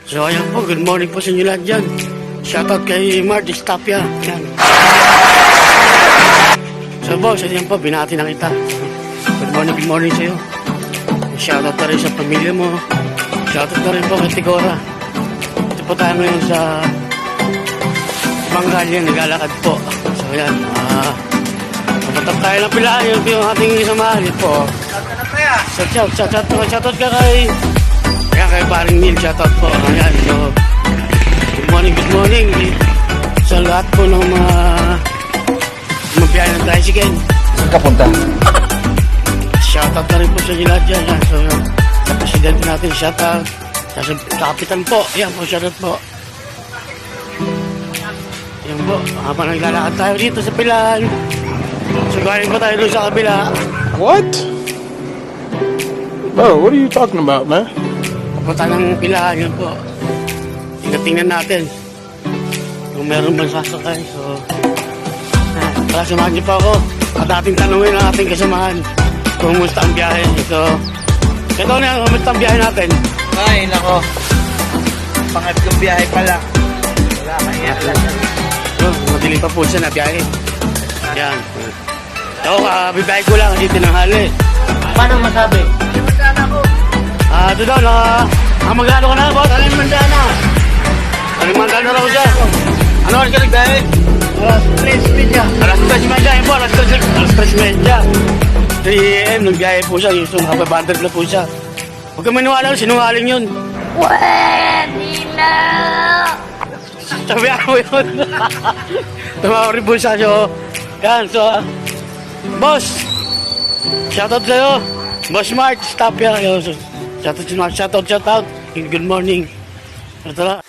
So ayan po, good morning po sa inyo lahat dyan. Shoutout kay Martis Tapia. Ayan. So boss, ayan po, binati na kita. Good morning sa'yo. Shoutout na rin sa pamilya mo. Shoutout na rin po kay Tigora. Ito po tayo ngayon sa Bangalya, naglalakad po. So ayan, papunta tayo ng Pilayo, yung ating samahan po. So shoutout ka kay paring Neil, shoutout po. Ayan, so good morning sa lahat po ng mga mabiyahe ng tricycle. Saan ka punta? Shoutout na rin po sa inyo lahat dyan. So sa presidente natin, shoutout. Sa kapitan po, ayan po, shoutout po. Ayan po, habang naglalakad tayo dito sa Pilan. So galing po tayo doon sa kabila. What? Bro, what are you talking about, man? Papunta ng Pilahan, yun po. Tingnan natin kung meron bang sasakay. So, para samahan niyo pa ako at ating tanungin ang ating kasamahan kung kumusta ang biyahe. So, ito na, kumusta ang biyahe natin? Ay, nako. Pangatlong biyahe pala. Wala kaya. So, madilim pa po siya na biyahe. Yan. So, bibiyahe ko lang kasi tinanghali. Paano masabi? Ito daw, magano ka na, boss? Aling Mandana. Aling Mandana raw siya. Ano oras ka nagbiyahe? Alas 3:30. Alas 3:30 yun po, alas 3:30. 3 AM, nagbiyahe po siya. Yung mapabandard na po siya. Huwag ka maniwala, sinungaling yun. Pwede na! Sabi ako yun. Tumawa rin po siya. So, yan, so, boss, shoutout sa'yo. Boss Mark, stop yan. Shoutout. Good morning. Ito lang.